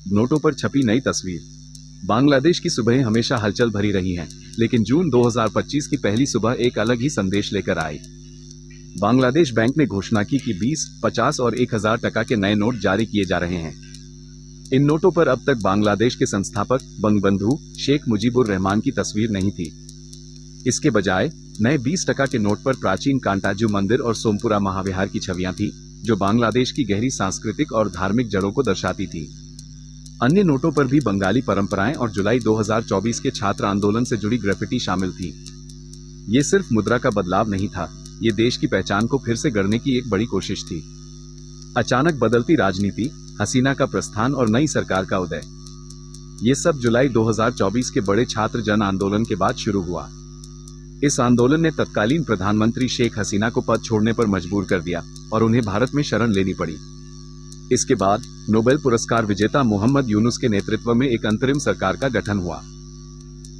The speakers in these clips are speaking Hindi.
नोटों पर छपी नई तस्वीर। बांग्लादेश की सुबह हमेशा हलचल भरी रही हैं, लेकिन जून 2025 की पहली सुबह एक अलग ही संदेश लेकर आई। बांग्लादेश बैंक ने घोषणा की कि 20, 50 और 1000 टका के नए नोट जारी किए जा रहे हैं। इन नोटों पर अब तक बांग्लादेश के संस्थापक बंगबंधु शेख मुजीबुर रहमान की तस्वीर नहीं थी। इसके बजाय नए 20 टका के नोट पर प्राचीन कांटाजू मंदिर और सोमपुरा महाविहार की छवियां थी, जो बांग्लादेश की गहरी सांस्कृतिक और धार्मिक जड़ों को दर्शाती थी। अन्य नोटों पर भी बंगाली परंपराएं और जुलाई 2024 के छात्र आंदोलन से जुड़ी ग्राफिटी शामिल थी। ये सिर्फ मुद्रा का बदलाव नहीं था, ये देश की पहचान को फिर से गढ़ने की एक बड़ी कोशिश थी। अचानक बदलती राजनीति, हसीना का प्रस्थान और नई सरकार का उदय, ये सब जुलाई 2024 के बड़े छात्र जन आंदोलन के बाद शुरू हुआ। इस आंदोलन ने तत्कालीन प्रधानमंत्री शेख हसीना को पद छोड़ने पर मजबूर कर दिया और उन्हें भारत में शरण लेनी पड़ी। इसके बाद नोबेल पुरस्कार विजेता मोहम्मद यूनुस के नेतृत्व में एक अंतरिम सरकार का गठन हुआ।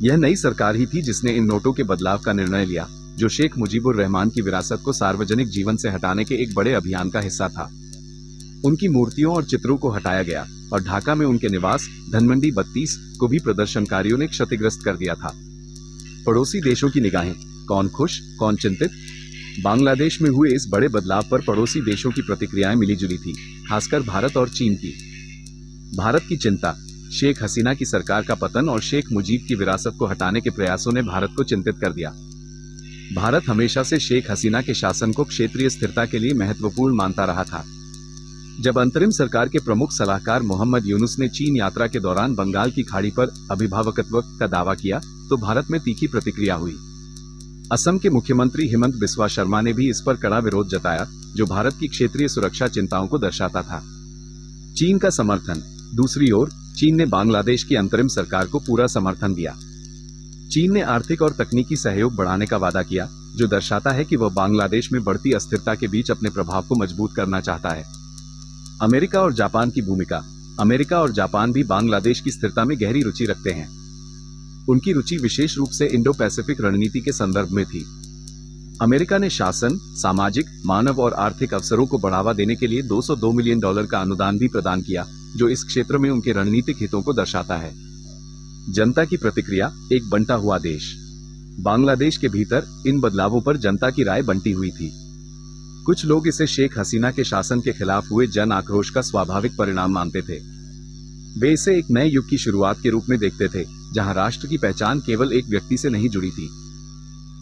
यह नई सरकार ही थी जिसने इन नोटों के बदलाव का निर्णय लिया, जो शेख मुजीबुर रहमान की विरासत को सार्वजनिक जीवन से हटाने के एक बड़े अभियान का हिस्सा था। उनकी मूर्तियों और चित्रों को हटाया गया और ढाका में उनके निवास धनमंडी 32 को भी प्रदर्शनकारियों ने क्षतिग्रस्त कर दिया था। पड़ोसी देशों की निगाहें, कौन खुश, कौन चिंतित? बांग्लादेश में हुए इस बड़े बदलाव पर पड़ोसी देशों की प्रतिक्रियाएं मिलीजुली थी, खासकर भारत और चीन की। भारत की चिंता, शेख हसीना की सरकार का पतन और शेख मुजीब की विरासत को हटाने के प्रयासों ने भारत को चिंतित कर दिया। भारत हमेशा से शेख हसीना के शासन को क्षेत्रीय स्थिरता के लिए महत्वपूर्ण मानता रहा था। जब अंतरिम सरकार के प्रमुख सलाहकार मोहम्मद यूनुस ने चीन यात्रा के दौरान बंगाल की खाड़ी पर अभिभावकत्व का दावा किया, तो भारत में तीखी प्रतिक्रिया हुई। असम के मुख्यमंत्री हिमंत बिस्वा शर्मा ने भी इस पर कड़ा विरोध जताया, जो भारत की क्षेत्रीय सुरक्षा चिंताओं को दर्शाता था। चीन का समर्थन, दूसरी ओर चीन ने बांग्लादेश की अंतरिम सरकार को पूरा समर्थन दिया। चीन ने आर्थिक और तकनीकी सहयोग बढ़ाने का वादा किया, जो दर्शाता है कि वह बांग्लादेश में बढ़ती अस्थिरता के बीच अपने प्रभाव को मजबूत करना चाहता है। अमेरिका और जापान की भूमिका, अमेरिका और जापान भी बांग्लादेश की स्थिरता में गहरी रुचि रखते हैं। उनकी रुचि विशेष रूप से इंडो पैसिफिक रणनीति के संदर्भ में थी। अमेरिका ने शासन, सामाजिक, मानव और आर्थिक अवसरों को बढ़ावा देने के लिए $202 मिलियन का अनुदान भी प्रदान किया, जो इस क्षेत्र में उनके रणनीतिक हितों को दर्शाता है। जनता की प्रतिक्रिया, एक बंटा हुआ देश। बांग्लादेश के भीतर इन बदलावों पर जनता की राय बंटी हुई थी। कुछ लोग इसे शेख हसीना के शासन के खिलाफ हुए जन आक्रोश का स्वाभाविक परिणाम मानते थे। वे इसे एक नए युग की शुरुआत के रूप में देखते थे, जहां राष्ट्र की पहचान केवल एक व्यक्ति से नहीं जुड़ी थी।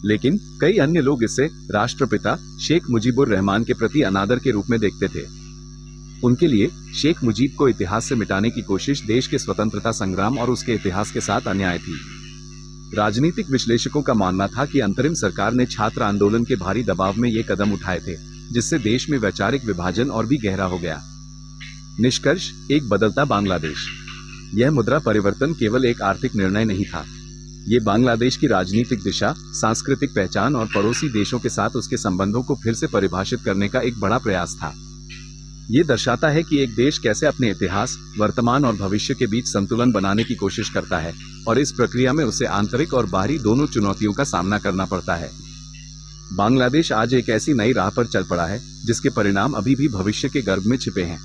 लेकिन कई अन्य लोग इसे राष्ट्रपिता शेख मुजीबुर रहमान के प्रति अनादर के रूप में देखते थे। उनके लिए शेख मुजीब को इतिहास से मिटाने की कोशिश देश के स्वतंत्रता संग्राम और उसके इतिहास के साथ अन्याय थी। राजनीतिक विश्लेषकों का मानना था कि अंतरिम सरकार ने छात्र आंदोलन के भारी दबाव में ये कदम उठाए थे, जिससे देश में वैचारिक विभाजन और भी गहरा हो गया। निष्कर्ष, एक बदलता बांग्लादेश। यह मुद्रा परिवर्तन केवल एक आर्थिक निर्णय नहीं था, ये बांग्लादेश की राजनीतिक दिशा, सांस्कृतिक पहचान और पड़ोसी देशों के साथ उसके संबंधों को फिर से परिभाषित करने का एक बड़ा प्रयास था। ये दर्शाता है कि एक देश कैसे अपने इतिहास, वर्तमान और भविष्य के बीच संतुलन बनाने की कोशिश करता है, और इस प्रक्रिया में उसे आंतरिक और बाहरी दोनों चुनौतियों का सामना करना पड़ता है। बांग्लादेश आज एक ऐसी नई राह पर चल पड़ा है, जिसके परिणाम अभी भी भविष्य के गर्भ में छिपे हैं।